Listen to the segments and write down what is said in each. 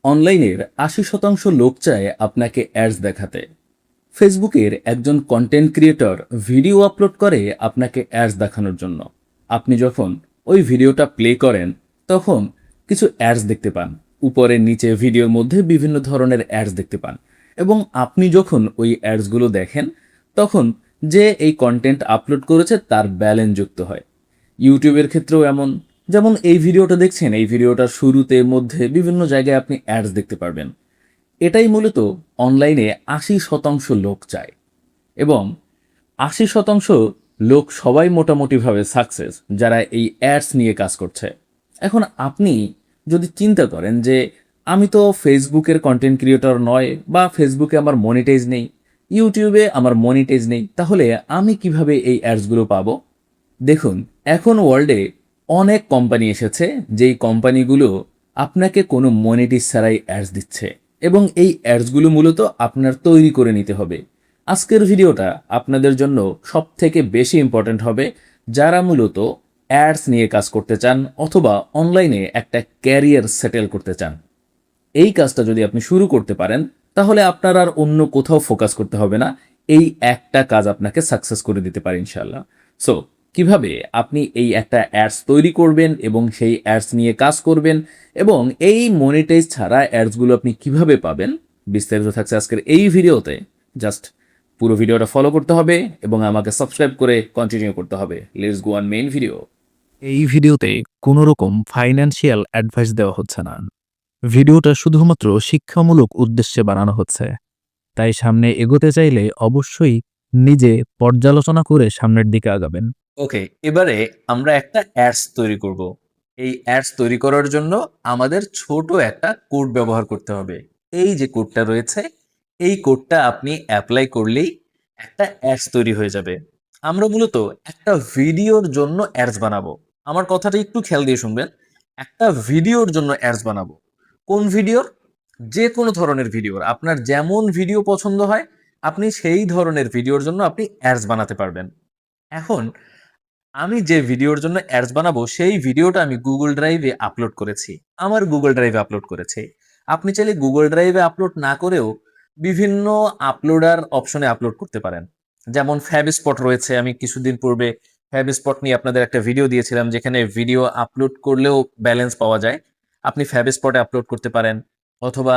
অনলাইনের ৮০% লোক চায় আপনাকে অ্যাডস দেখাতে। ফেসবুকের একজন কন্টেন্ট ক্রিয়েটর ভিডিও আপলোড করে আপনাকে অ্যাডস দেখানোর জন্য। আপনি যখন ওই ভিডিওটা প্লে করেন তখন কিছু অ্যাডস দেখতে পান। উপরে নিচে ভিডিওর মধ্যে বিভিন্ন ধরনের অ্যাডস দেখতে পান এবং আপনি যখন ওই অ্যাডসগুলো দেখেন তখন যে এই কন্টেন্ট আপলোড করেছে তার ব্যালেন্স যুক্ত হয়। ইউটিউবের ক্ষেত্রেও এমন। যেমন এই ভিডিওটা দেখছেন, এই ভিডিওটার শুরুতে মধ্যে বিভিন্ন জায়গায় আপনি অ্যাডস দেখতে পারবেন। এটাই মূলত অনলাইনে ৮০% লোক চায় এবং ৮০% লোক সবাই মোটামুটিভাবে সাকসেস যারা এই অ্যাডস নিয়ে কাজ করছে। এখন আপনি যদি চিন্তা করেন যে আমি তো ফেসবুকের কন্টেন্ট ক্রিয়েটর নয় বা ফেসবুকে আমার মনিটাইজ নেই, ইউটিউবে আমার মনিটাইজ নেই, তাহলে আমি কিভাবে এই অ্যাডসগুলো পাবো? দেখুন, এখন ওয়ার্ল্ডে অনেক কোম্পানি এসেছে যেই কোম্পানিগুলো আপনাকে কোনো মনিটাইজ ছাড়াই অ্যাডস দিচ্ছে এবং এই অ্যাডসগুলো মূলত আপনার তৈরি করে নিতে হবে। আজকের ভিডিওটা আপনাদের জন্য সবথেকে বেশি ইম্পর্ট্যান্ট হবে যারা মূলত অ্যাডস নিয়ে কাজ করতে চান অথবা অনলাইনে একটা ক্যারিয়ার সেটেল করতে চান। এই কাজটা যদি আপনি শুরু করতে পারেন তাহলে আপনার আর অন্য কোথাও ফোকাস করতে হবে না। এই একটা কাজ আপনাকে সাকসেস করে দিতে পারে ইনশাল্লাহ। সো কিভাবে আপনি এই একটা অ্যাডস তৈরি করবেন এবং সেই অ্যাডস নিয়ে কাজ করবেন এবং এই মনিটাইজ ছাড়া অ্যাডসগুলো আপনি কিভাবে পাবেন, বিস্তারিত থাকছে আজকের এই ভিডিওতে। জাস্ট পুরো ভিডিওটা ফলো করতে হবে এবং আমাকে সাবস্ক্রাইব করে কন্টিনিউ করতে হবে। Let's go on main video. এই ভিডিওতে কোনো রকম ফাইন্যান্সিয়াল অ্যাডভাইস দেওয়া হচ্ছে না। ভিডিওটা শুধুমাত্র শিক্ষামূলক উদ্দেশ্যে বানানো হচ্ছে। তাই সামনে এগোতে চাইলে অবশ্যই নিজে পর্যালোচনা করে সামনের দিকে আগাবেন। ওকে, এবারে আমরা একটা অ্যাডস তৈরি করব। এই অ্যাডস তৈরি করার জন্য আমাদের ছোট একটা কোড ব্যবহার করতে হবে। এই যে কোডটা রয়েছে, এই কোডটা আপনি অ্যাপ্লাই করলেই একটা অ্যাডস তৈরি হয়ে যাবে। আমরা মূলত একটা ভিডিওর জন্য অ্যাডস বানাবো। আমার কথাটা একটু খেয়াল দিয়ে শুনবেন। একটা ভিডিওর জন্য অ্যাডস বানাবো। কোন ভিডিওর? যে কোনো ধরনের ভিডিওর। আপনার যেমন ভিডিও পছন্দ হয় আপনি সেই ধরনের ভিডিওর জন্য আপনি অ্যাডস বানাতে পারবেন। এখন আমি যে ভিডিওর জন্য অ্যাডস বানাবো সেই ভিডিওটা আমি গুগল ড্রাইভে আপলোড করেছি। আমার গুগল ড্রাইভে আপলোড করেছি। আপনি চাইলে গুগল ড্রাইভে আপলোড না করেও বিভিন্ন আপলোডার অপশনে আপলোড করতে পারেন। যেমন ফ্যাব স্পট রয়েছে। আমি কিছুদিন পূর্বে ফ্যাব স্পট নিয়ে আপনাদের একটা ভিডিও দিয়েছিলাম যেখানে ভিডিও আপলোড করলেও ব্যালেন্স পাওয়া যায়। আপনি ফ্যাব স্পটে আপলোড করতে পারেন অথবা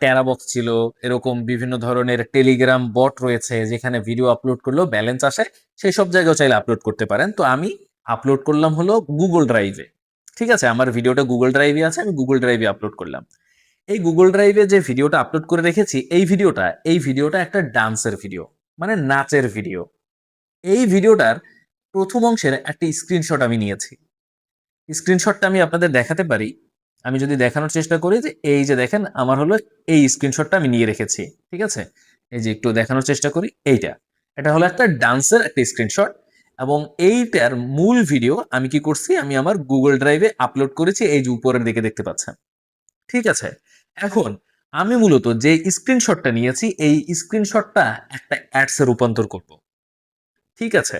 টেরাবক্স ছিল। এরকম বিভিন্ন ধরনের টেলিগ্রাম বট রয়েছে যেখানে ভিডিও আপলোড করলেও ব্যালেন্স আসে। সেই সব জায়গায় চাইলে আপলোড করতে পারেন। তো আমি আপলোড করলাম হলো গুগল ড্রাইভে। ঠিক আছে, আমার ভিডিওটা গুগল ড্রাইভে আছে, আমি গুগল ড্রাইভে আপলোড করলাম। এই গুগল ড্রাইভে যে ভিডিওটা আপলোড করে রেখেছি এই ভিডিওটা একটা ডান্সের ভিডিও, মানে নাচের ভিডিও। এই ভিডিওটার প্রথম অংশের একটা স্ক্রিনশট আমি নিয়েছি। স্ক্রিনশটটা আমি আপনাদের দেখাতে পারি। আমি যদি দেখানোর চেষ্টা করি যে এই যে দেখেন আমার হলো এই স্ক্রিনশটটা আমি নিয়ে রেখেছি। ঠিক আছে, এই যে একটু দেখানোর চেষ্টা করি। এটা হলো একটা ডান্সের একটা স্ক্রিনশট এবং এইটার মূল ভিডিও আমি কি করছি, আমি আমার গুগল ড্রাইভে আপলোড করেছি। এই যে উপরের দিকে দেখতে পাচ্ছেন। ঠিক আছে, এখন আমি মূলত যে স্ক্রিনশটটা নিয়েছি এই স্ক্রিনশটটা একটা অ্যাডসে রূপান্তর করব। ঠিক আছে,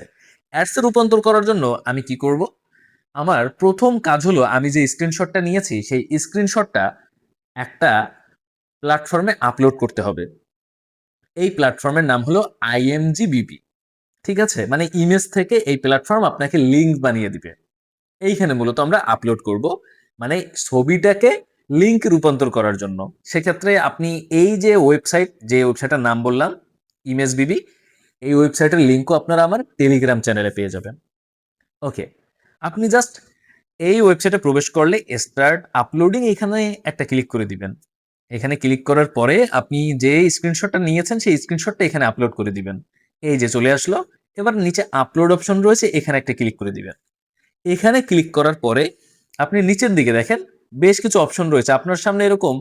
অ্যাডসে রূপান্তর করার জন্য আমি কি করব, আমার প্রথম কাজ হলো আমি যে স্ক্রিনশটটা নিয়েছি সেই স্ক্রিনশটটা একটা প্ল্যাটফর্মে আপলোড করতে হবে। এই প্ল্যাটফর্মের নাম হলো IMGBP। ঠিক আছে, মানে ইমেজ থেকে এই প্ল্যাটফর্ম আপনাকে লিঙ্ক বানিয়ে দিবে। এইখানে মূলত আমরা আপলোড করব, মানে ছবিটাকে লিঙ্ক রূপান্তর করার জন্য। সেক্ষেত্রে আপনি এই যে ওয়েবসাইটের নাম বললাম ইমেজ বিবি, এই ওয়েবসাইটের লিঙ্কও আপনারা আমার টেলিগ্রাম চ্যানেলে পেয়ে যাবেন। ওকে, আপনি জাস্ট এই ওয়েবসাইটে প্রবেশ করলে স্টার্ট আপলোডিং এখানে একটা ক্লিক করে দিবেন। এখানে ক্লিক করার পরে আপনি যে স্ক্রিনশটটা নিয়েছেন সেই স্ক্রিনশটটা এখানে আপলোড করে দিবেন। এই যে চলে আসলো। এবার নিচে আপলোড অপশন রয়েছে, এখানে একটা ক্লিক করে দিবেন। এখানে ক্লিক করার পরে আপনি নিচের দিকে দেখেন বেশ কিছু অপশন রয়েছে। আপনার সামনে এরকম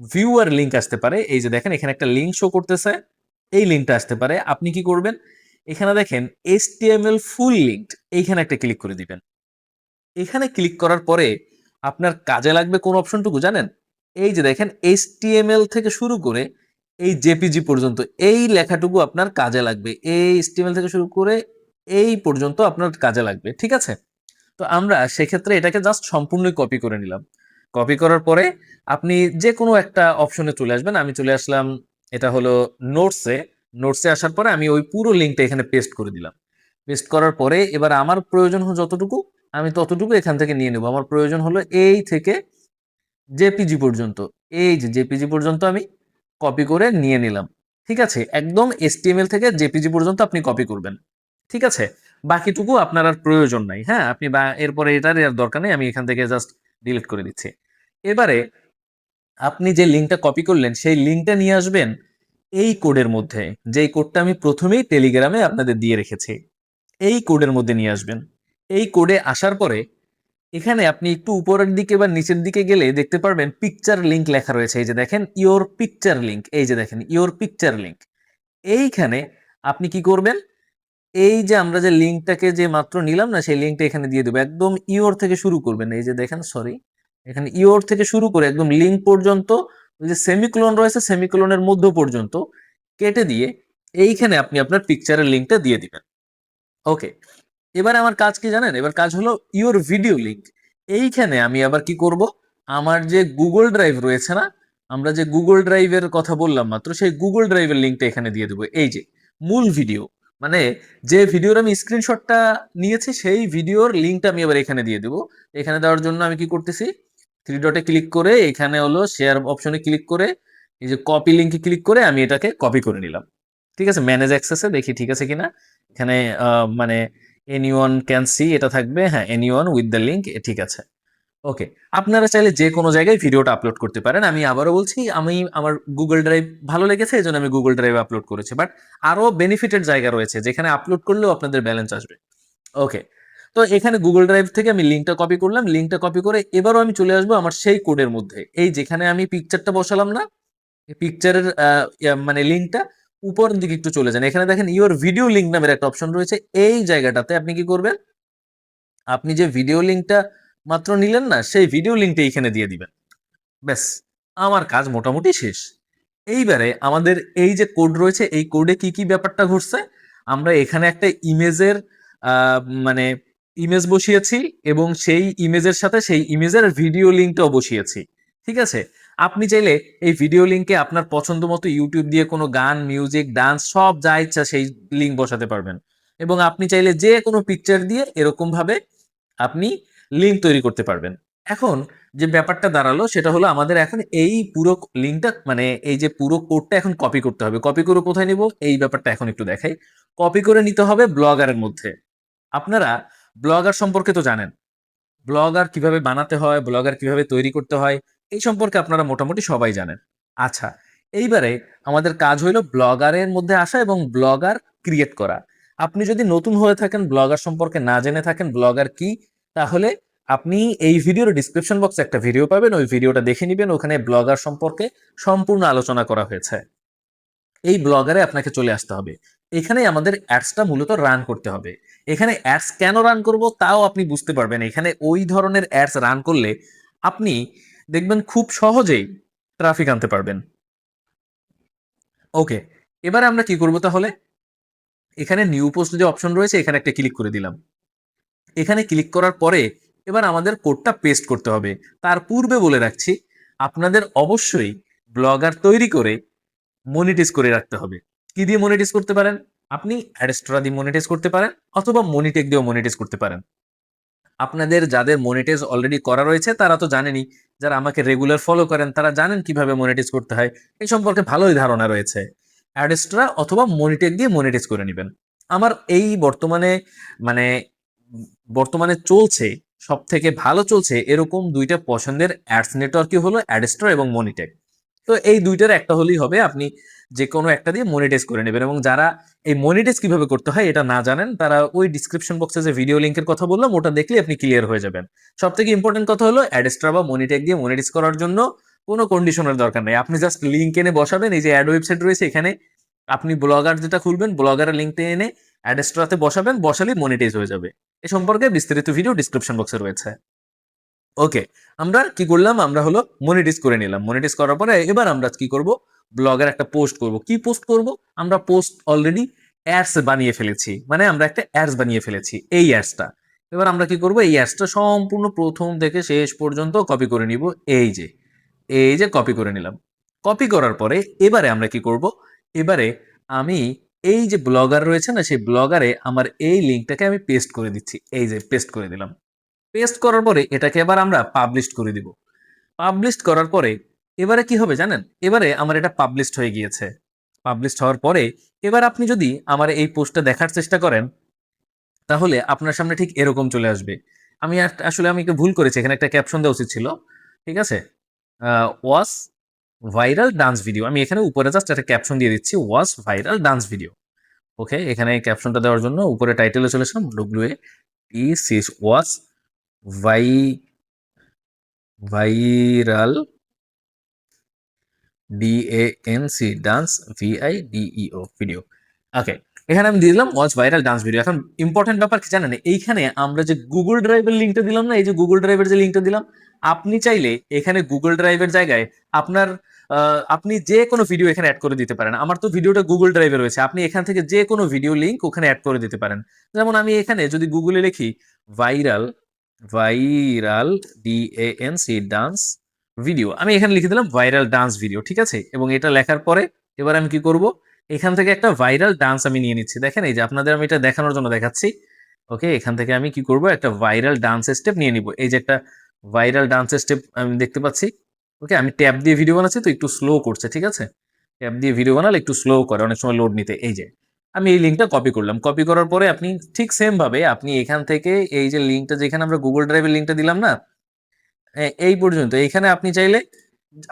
ভিউয়ার লিঙ্ক আসতে পারে। এই যে দেখেন এখানে একটা লিঙ্ক শো করতেছে, এই লিঙ্কটা আসতে পারে। আপনি কি করবেন, এখানে দেখেন HTML ফুল লিঙ্ক, এইখানে একটা ক্লিক করে দিবেন। এখানে ক্লিক করার পরে আপনার কাজে লাগবে কোন অপশনটুকু জানেন? এই যে দেখেন HTML থেকে শুরু করে এই জেপিজি পর্যন্ত এই লেখাটুকু আপনার কাজে লাগবে। এই HTML থেকে শুরু করে এই পর্যন্ত আপনার কাজে লাগবে। ঠিক আছে, তো আমরা সেক্ষেত্রে এটাকে জাস্ট সম্পূর্ণই কপি করে নিলাম। কপি করার পরে আপনি যে কোনো একটা অপশনে চলে আসবেন। আমি চলে আসলাম, এটা হলো নোটসে। নোটসে আসার পরে আমি ওই পুরো লিঙ্কটা এখানে পেস্ট করে দিলাম। পেস্ট করার পরে এবার আমার প্রয়োজন যতটুকু আমি ততটুকু এখান থেকে নিয়ে নেব। আমার প্রয়োজন হলো এই থেকে জেপিজি পর্যন্ত, এই যে জেপিজি পর্যন্ত আমি কপি করে নিয়ে নিলাম। ঠিক আছে, একদম এসটিএমএল থেকে জেপিজি পর্যন্ত আপনি কপি করবেন। ঠিক আছে, বাকিটুকু আপনার আর প্রয়োজন নাই। হ্যাঁ, আপনি বা এরপরে এটার আর দরকার নেই, আমি এখান থেকে জাস্ট ডিলিট করে দিচ্ছি। এবারে আপনি যে লিঙ্কটা কপি করলেন সেই লিঙ্কটা নিয়ে আসবেন এই কোডের মধ্যে, যেই কোডটা আমি প্রথমেই টেলিগ্রামে আপনাদের দিয়ে রেখেছি। এই কোডের মধ্যে নিয়ে আসবেন। এই কোডে আসার পরে এখানে আপনি একটু উপরের দিকে বা নিচের দিকে গেলে দেখতে পারবেন পিকচার লিংক লেখা রয়েছে। এই যে দেখেন ইওর পিকচার লিংক, এই যে দেখেন ইওর পিকচার লিংক। এইখানে আপনি কি করবেন, এই যে আমরা যে লিঙ্কটাকে যে মাত্র নিলাম না, সেই লিঙ্কটা এখানে দিয়ে দেবো। একদম ইওর থেকে শুরু করবেন, এই যে দেখেন, সরি, এখানে ইওর থেকে শুরু করে একদম লিঙ্ক পর্যন্ত, ওই যে সেমিকোলন রয়েছে সেমিকোলনের মধ্য পর্যন্ত কেটে দিয়ে এইখানে আপনি আপনার পিকচারের লিঙ্কটা দিয়ে দিবেন। ওকে, এবার আমার কাজ কি জানেন, এবার কাজ হলো ইওর ভিডিও লিঙ্ক। এইখানে আমি আবার কি করব, আমার যে গুগল ড্রাইভ রয়েছে না, আমরা যে গুগল ড্রাইভের কথা বললাম মাত্র, সেই গুগল ড্রাইভের লিঙ্কটা এখানে দিয়ে দেবো। এই যে মূল ভিডিও, মানে যে ভিডিওর আমি স্ক্রিনশটটা নিয়েছি সেই ভিডিওর লিঙ্কটা আমি এবার এখানে দিয়ে দেবো। এখানে দেওয়ার জন্য আমি কি করতেছি, থ্রি ডটে ক্লিক করে এখানে হলো শেয়ার অপশনে ক্লিক করে এই যে কপি লিঙ্কে ক্লিক করে আমি এটাকে কপি করে নিলাম। ঠিক আছে, ম্যানেজ অ্যাক্সেসে দেখি ঠিক আছে কিনা। এখানে মানে এনিওয়ান ক্যান সি এটা থাকবে, হ্যাঁ, এনিওয়ান উইথ দ্য লিঙ্ক, ঠিক আছে। ওকে, আপনারা চাইলে যে কোনো জায়গায় ভিডিওটা আপলোড করতে পারেন। আমি আবারও বলছি, আমি আমার গুগল ড্রাইভ ভালো লেগেছে এই জন্য আমি গুগল ড্রাইভে আপলোড করেছি, বাট আরো বেনিফিটেড জায়গা রয়েছে যেখানে আপলোড করলেও আপনাদের ব্যালেন্স আসবে। ওকে, তো এখানে গুগল ড্রাইভ থেকে আমি লিঙ্কটা কপি করলাম। লিঙ্কটা কপি করে এবারও আমি চলে আসবো আমার সেই কোডের মধ্যে, এই যেখানে আমি পিকচারটা বসালাম না, পিকচারের মানে লিঙ্কটা উপরের দিকে একটু চলে যান। এখানে দেখেন ইওর ভিডিও লিঙ্ক নামের একটা অপশন রয়েছে। এই জায়গাটাতে আপনি কি করবেন, আপনি যে ভিডিও লিঙ্কটা মাত্র নিলেন না, সেই ভিডিও লিঙ্কটা এইখানে দিয়ে দিবেন। ব্যাস, আমার কাজ মোটামুটি শেষ। এইবারে আমাদের এই যে কোড রয়েছে, এই কোডে কি কি ব্যাপারটা ঘটছে, আমরা এখানে একটা ইমেজের মানে ইমেজ বসিয়েছি এবং সেই ইমেজের সাথে সেই ইমেজের ভিডিও লিঙ্কটাও বসিয়েছি। ঠিক আছে, আপনি চাইলে এই ভিডিও লিঙ্কে আপনার পছন্দ মতো ইউটিউব দিয়ে কোনো গান, মিউজিক, ডান্স সব যা ইচ্ছা সেই লিঙ্ক বসাতে পারবেন। এবং আপনি চাইলে যে কোনো পিকচার দিয়ে এরকম ভাবে আপনি লিঙ্ক তৈরি করতে পারবেন। এখন যে ব্যাপারটা দাঁড়ালো সেটা হলো আমাদের এখন এই পুরো লিঙ্কটা, মানে এই যে পুরো কোডটা এখন কপি করতে হবে। কপি করে কোথায় নিব, এই ব্যাপারটা এখন একটু দেখাই। কপি করে নিতে হবে ব্লগারের মধ্যে। আপনারা ব্লগার সম্পর্কে তো জানেন, ব্লগার কিভাবে বানাতে হয়, ব্লগার কিভাবে তৈরি করতে হয়, এই সম্পর্কে আপনারা মোটামুটি সবাই জানেন। আচ্ছা, এইবারে আমাদের কাজ হইলো ব্লগারের মধ্যে আসা এবং ব্লগার ক্রিয়েট করা। আপনি যদি নতুন হয়ে থাকেন, ব্লগার সম্পর্কে না জেনে থাকেন ব্লগার কি, তাহলে আপনি এই ভিডিওর ডিসক্রিপশন বক্সে একটা ভিডিও পাবেন, ওই ভিডিওটা দেখে নিবেন। ওখানে ব্লগার সম্পর্কে সম্পূর্ণ আলোচনা করা হয়েছে। এই ব্লগারে আপনাকে চলে আসতে হবে। এখানে আমাদের অ্যাডসটা মূলত রান করতে হবে। এখানে অ্যাডস কেন রান করব তাও আপনি বুঝতে পারবেন। এখানে ওই ধরনের অ্যাডস রান করলে আপনি দেখবেন খুব সহজেই ট্রাফিক আনতে পারবেন। ওকে, এবারে আমরা কি করব তাহলে, এখানে নিউ পোস্ট যে অপশন রয়েছে এখানে একটা ক্লিক করে দিলাম। এখানে ক্লিক করার পরে এবার আমাদের কোডটা পেস্ট করতে হবে। তার পূর্বে বলে রাখছি, আপনাদের অবশ্যই ব্লগার তৈরি করে মনিটাইজ করে রাখতে হবে। কি দিয়ে মনিটাইজ করতে পারেন, আপনি অ্যাডস্ট্রা দিয়ে মনিটাইজ করতে পারেন অথবা মনিটেক দিয়েও মনিটাইজ করতে পারেন। আপনাদের যাদের মনিটাইজ অলরেডি করা রয়েছে তারা তো জানেনই, যারা আমাকে রেগুলার ফলো করেন তারা জানেন কিভাবে মনিটাইজ করতে হয়, এই সম্পর্কে ভালোই ধারণা রয়েছে। অ্যাডস্ট্রা অথবা মনিটেক দিয়ে মনিটাইজ করে নেবেন। আমার এই বর্তমানে মানে বর্তমানে চলছে, সব থেকে ভালো চলছে এরকম দুইটা পছন্দের অ্যাডস নেটওয়ার্কই হলো অ্যাডস্ট্রা এবং মনিটেক। তো এই দুইটার একটা হলেই হবে, আপনি যে কোনো একটা দিয়ে মনিটাইজ করে নেবেন। এবং যারা এই মনিটাইজ কিভাবে করতে হয় এটা না জানেন, তারা ওই ডিসক্রিপশন বক্সে যে ভিডিও লিঙ্কের কথা বললাম ওটা দেখলে আপনি ক্লিয়ার হয়ে যাবেন। সব থেকে ইম্পর্টেন্ট কথা হলো অ্যাডস্ট্রা বা মনিটেক দিয়ে মনিটাইজ করার জন্য কোনো কন্ডিশনের দরকার নেই। আপনি জাস্ট লিঙ্ক এনে বসাবেন, এই যে অ্যাড ওয়েবসাইট রয়েছে এখানে আপনি ব্লগার যেটা খুলবেন, ব্লগারের লিঙ্কটা এনে অ্যাডস্ট্রাতে বসাবেন, বসালেই মনিটাইজ হয়ে যাবে। এ সম্পর্কে বিস্তারিত ভিডিও ডিসক্রিপশন বক্সে রয়েছে। ওকে, আমরা কি করলাম, আমরা হলো মনিটাইজ করে নিলাম। মনিটাইজ করার পরে এবার আমরা কি করব, ব্লগের একটা পোস্ট করব। কি পোস্ট করব, আমরা পোস্ট অলরেডি অ্যাডস বানিয়ে ফেলেছি, মানে আমরা একটা অ্যাডস বানিয়ে ফেলেছি। এই অ্যাডসটা এবার আমরা কি করব, এই অ্যাডসটা সম্পূর্ণ প্রথম থেকে শেষ পর্যন্ত কপি করে নিব। এই যে কপি করে নিলাম। কপি করার পরে এবারে আমরা কি করব, এবারে আমি এই যে ব্লগার রয়েছে না, সেই ব্লগারে আমার এই লিঙ্কটাকে আমি পেস্ট করে দিচ্ছি। এই যে পেস্ট করে দিলাম। পেস্ট করার পরে এটাকে এবার আমরা পাবলিশ করে দিব। পাবলিশ করার পরে এবারে কি হবে জানেন, এবারে আমার এটা পাবলিশড হয়ে গিয়েছে। পাবলিশড হওয়ার পরে এবার আপনি যদি আমার এই পোস্টটা দেখার চেষ্টা করেন, তাহলে আপনার সামনে ঠিক এরকম চলে আসবে। আসলে আমি একটু ভুল করেছি, এখানে একটা ক্যাপশন দেওয়া উচিত ছিল। ঠিক আছে, ওয়াজ ভাইরাল ডান্স ভিডিও, আমি এখানে উপরে জাস্ট একটা ক্যাপশন দিয়ে দিচ্ছি, ওয়াজ ভাইরাল ডান্স ভিডিও। ওকে, এখানে ক্যাপশনটা দেওয়ার জন্য উপরে টাইটেলে চলে আসলাম, ওয়াজ ভাই viral DANC dance VIDEO video. Okay, এখানে আমি দিয়ে দিলাম ওয়াচ ভাইরাল ডান্স ভিডিও। এখন ইম্পর্টেন্ট ব্যাপার কি জানেন, এইখানে আমরা যে গুগল ড্রাইভের লিঙ্কটা দিলাম না, এই যে গুগল ড্রাইভের যে লিঙ্কটা দিলাম, আপনি চাইলে এখানে গুগল ড্রাইভের জায়গায় আপনার আপনি যে কোনো ভিডিও এখানে অ্যাড করে দিতে পারেন। আমার তো ভিডিওটা গুগল ড্রাইভে রয়েছে, আপনি এখান থেকে যে কোনো ভিডিও লিঙ্ক ওখানে অ্যাড করে দিতে পারেন। যেমন আমি এখানে যদি গুগলে লিখি viral viral DANC dance video, আমি এখানে লিখে দিলাম ভাইরাল ডান্স ভিডিও। ঠিক আছে, এবং এটা লেখার পরে এবার আমি কি করব, এখান থেকে একটা ভাইরাল ডান্স আমি নিয়ে নিচ্ছি। দেখেন, এই যে আপনাদের আমি এটা দেখানোর জন্য দেখাচ্ছি। ওকে, এখান থেকে আমি কি করব, একটা ভাইরাল ডান্স স্টেপ নিয়ে নিব। এই যে একটা ভাইরাল ডান্স স্টেপ আমি দেখতে পাচ্ছি। ওকে, আমি ট্যাব দিয়ে ভিডিও বানাচ্ছি তো একটু স্লো করছে। ঠিক আছে, ট্যাব দিয়ে ভিডিও বানালে একটু স্লো করে, অনেক সময় লোড নিতে। এই যে আমি এই লিঙ্কটা কপি করলাম। কপি করার পরে আপনি ঠিক সেম ভাবে আপনি এখান থেকে এই যে লিঙ্কটা, যেখানে আমরা গুগল ড্রাইভের লিঙ্কটা দিলাম না, এই পর্যন্ত, এইখানে আপনি চাইলে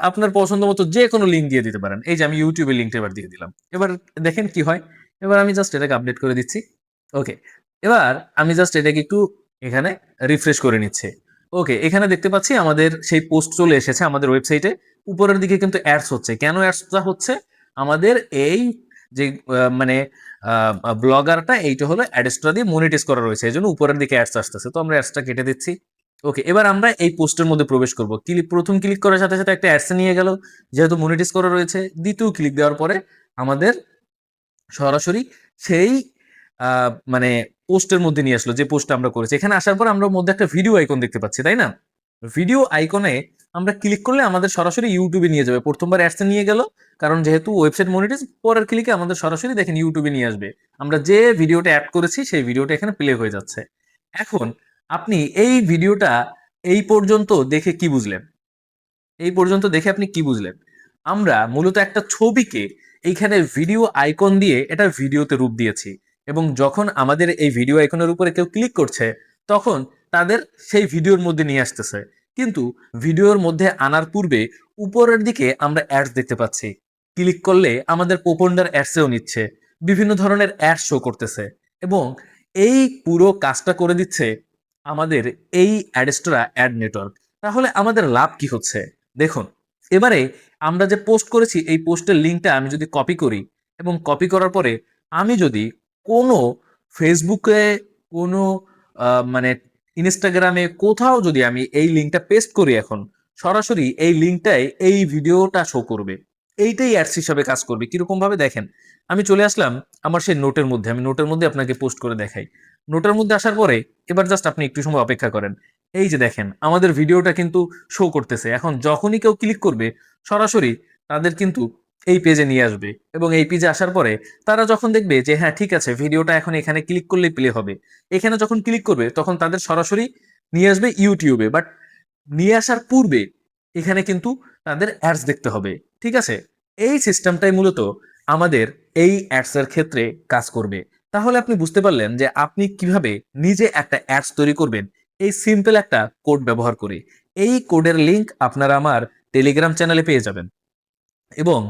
আপনার পছন্দ মতো যে কোনো লিঙ্ক দিয়ে দিতে পারেন। এই যে আমি ইউটিউবের লিঙ্কটা এবার দিয়ে দিলাম। এবার দেখেন কি হয়। এবার আমি জাস্ট এটাকে আপডেট করে দিচ্ছি। ওকে, এবার আমি জাস্ট এটাকে একটু এখানে রিফ্রেশ করে নিচ্ছে। ওকে, এখানে দেখতে পাচ্ছি আমাদের সেই পোস্ট চলে এসেছে আমাদের ওয়েবসাইটে। উপরের দিকে কিন্তু অ্যাডস হচ্ছে। কেন অ্যাডসটা হচ্ছে, আমাদের এই যে মানে ব্লগারটা, এইটা হলো অ্যাডসটা দিয়ে মনিটাইজ করা রয়েছে, এই জন্য উপরের দিকে অ্যাডস আসতেছে। তো আমরা অ্যাডসটা কেটে দিচ্ছি। ওকে, এবার আমরা এই পোস্টের মধ্যে প্রবেশ করব। প্রথম ক্লিক করার সাথে সাথে একটা অ্যাডসে নিয়ে গেল, যেহেতু মনিটাইজ করা রয়েছে। দ্বিতীয় ক্লিক দেওয়ার পরে আমাদের সরাসরি সেই মানে পোস্টের মধ্যে নিয়ে আসলো, যে পোস্টটা আমরা করেছি। এখানে আসার পর আমরা মধ্যে একটা ভিডিও আইকন দেখতে পাচ্ছি, তাই না? ভিডিও আইকনে আমরা ক্লিক করলে আমাদের সরাসরি ইউটিউবে নিয়ে যাবে। প্রথমবার অ্যাডসে নিয়ে গেল, কারণ যেহেতু ওয়েবসাইট মনিটাইজ, পরের ক্লিকে আমাদের সরাসরি দেখেন ইউটিউবে নিয়ে আসবে। আমরা যে ভিডিওটা অ্যাড করেছি সেই ভিডিওটা এখানে প্লে হয়ে যাচ্ছে। এখন আপনি এই ভিডিওটা এই পর্যন্ত দেখে কি বুঝলেন? এই পর্যন্ত দেখে আপনি কি বুঝলেন? আমরা মূলত একটা ছবিকে এইখানে ভিডিও আইকন দিয়ে এটা ভিডিওতে রূপ দিয়েছি, এবং যখন আমাদের এই ভিডিও আইকনের উপরে কেউ ক্লিক করছে, তখন তাদের সেই ভিডিওর মধ্যে নিয়ে আসতেছে। কিন্তু ভিডিওর মধ্যে আনার পূর্বে উপরের দিকে আমরা অ্যাডস দেখতে পাচ্ছি। ক্লিক করলে আমাদের পোপন্ডার অ্যাডসেও নিচ্ছে, বিভিন্ন ধরনের অ্যাড শো করতেছে, এবং এই পুরো কাজটা করে দিচ্ছে আমাদের এই অ্যাডস্টোরা অ্যাড নেটওয়ার্ক। তাহলে আমাদের লাভ কি হচ্ছে দেখুন। এবারে আমরা যে পোস্ট করেছি, এই পোস্টের লিঙ্কটা আমি যদি কপি করি, এবং কপি করার পরে আমি যদি কোনো ফেসবুকে, কোনো মানে ইনস্টাগ্রামে, কোথাও যদি আমি এই লিঙ্কটা পেস্ট করি, এখন সরাসরি এই লিঙ্কটাই এই ভিডিওটা শো করবে। এইটাই অ্যাডস হিসাবে কাজ করবে। কিরকম ভাবে দেখেন, আমি চলে আসলাম আমার সেই নোটের মধ্যে, আমি নোটের মধ্যে আপনাকে পোস্ট করে দেখাই। নোটের মধ্যে আসার পরে এবার জাস্ট আপনি একটু সময় অপেক্ষা করেন। এই যে দেখেন, আমাদের ভিডিওটা কিন্তু শো করতেছে। এখন যখনই কেউ ক্লিক করবে, সরাসরি তাদের কিন্তু এই পেজে নিয়ে আসবে, এবং এই পেজে আসার পরে তারা যখন দেখবে যে হ্যাঁ ঠিক আছে, ভিডিওটা এখন এখানে ক্লিক করলেই প্লে হবে, এখানে যখন ক্লিক করবে তখন তাদের সরাসরি নিয়ে আসবে ইউটিউবে। বাট নিয়ে আসার পূর্বে এখানে কিন্তু তাদের অ্যাডস দেখতে হবে। ঠিক আছে, এই সিস্টেমটাই মূলত আমাদের এই অ্যাডস এর ক্ষেত্রে কাজ করবে। তাহলে আপনি বুঝতে পারলেন যে আপনি কিভাবে নিজে একটা অ্যাডস তৈরি করবেন, এই সিম্পল একটা কোড ব্যবহার করে। এই কোডের লিংক আপনারা আমার টেলিগ্রাম চ্যানেলে পেয়ে যাবেন, এবং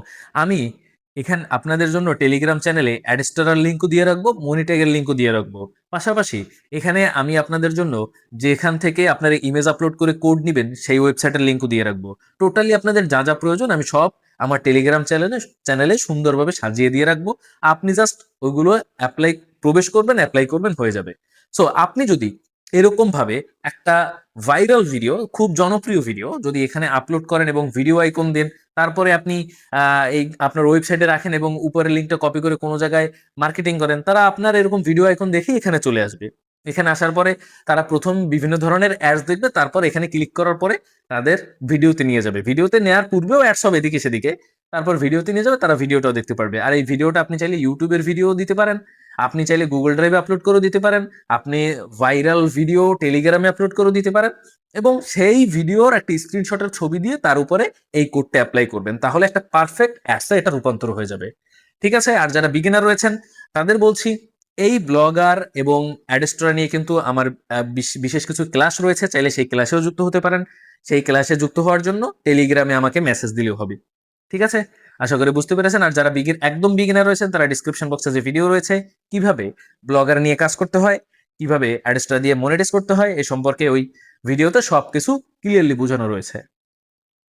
আমি এখানে আপনাদের জন্য টেলিগ্রাম চ্যানেলে অ্যাডস্টারার লিঙ্কও দিয়ে রাখবো, মনিট্যাগের লিঙ্কও দিয়ে রাখবো। পাশাপাশি এখানে আমি আপনাদের জন্য যেখান থেকে আপনারা ইমেজ আপলোড করে কোড নেবেন, সেই ওয়েবসাইটের লিঙ্কও দিয়ে রাখবো। টোটালি আপনাদের যা যা প্রয়োজন আমি সব আমার টেলিগ্রাম চ্যানেলে সুন্দরভাবে সাজিয়ে দিয়ে রাখবো। আপনি জাস্ট ওইগুলো প্রবেশ করবেন, অ্যাপ্লাই করবেন, হয়ে যাবে। সো আপনি যদি এরকম ভাবে একটা ভাইরাল ভিডিও, খুব জনপ্রিয় ভিডিও যদি এখানে আপলোড করেন এবং ভিডিও আইকন দেন, তারপরে আপনি এই আপনার ওয়েবসাইটে রাখেন এবং উপরের লিঙ্কটা কপি করে কোনো জায়গায় মার্কেটিং করেন, তারা আপনার এরকম ভিডিও আইকন দেখেই এখানে চলে আসবে। এখানে আসার পরে তারা প্রথম বিভিন্ন ধরনের অ্যাডস দেখবে, তারপর এখানে ক্লিক করার পরে তাদের ভিডিওতে নিয়ে যাবে। ভিডিওতে নেওয়ার পূর্বেও অ্যাডস হবে এদিকে সেদিকে, তারপর ভিডিওতে নিয়ে যাবে, তারা ভিডিওটাও দেখতে পারবে। আর এই ভিডিওটা আপনি চাইলে ইউটিউবের ভিডিও দিতে পারেন, আপনি চাইলে গুগল ড্রাইভে আপলোড করে দিতে পারেন, আপনি ভাইরাল ভিডিও টেলিগ্রামে আপলোড করে দিতে পারেন, এবং সেই ভিডিওর একটা স্ক্রিনশটের ছবি দিয়ে তার উপরে এই কোডটা অ্যাপ্লাই করবেন, তাহলে একটা পারফেক্ট অ্যাডসে এটা রূপান্তর হয়ে যাবে। ঠিক আছে? আর যারা বিগিনার রয়েছেন তাদের বলছি, এই ব্লগার এবং অ্যাডস্টোরা নিয়ে কিন্তু আমার বিশেষ কিছু ক্লাস রয়েছে, চাইলে সেই ক্লাসেও যুক্ত হতে পারেন। সেই ক্লাসে যুক্ত হওয়ার জন্য টেলিগ্রামে আমাকে মেসেজ দিলেও হবে। ঠিক আছে? আশা করি বুঝতে পেরেছেন। আর যারা একদম বিগিনার রয়েছেন তারা ডিসক্রিপশন বক্সে যে ভিডিও রয়েছে কিভাবে ব্লগার নিয়ে কাজ করতে হয়, কিভাবে অ্যাডস্টোরা দিয়ে মনিটাইজ করতে হয়, এ সম্পর্কে ওই ভিডিওতে সবকিছু ক্লিয়ারলি বোঝানো রয়েছে।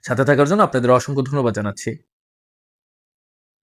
সাথে থাকার জন্য আপনাদের অসংখ্য ধন্যবাদ জানাচ্ছি।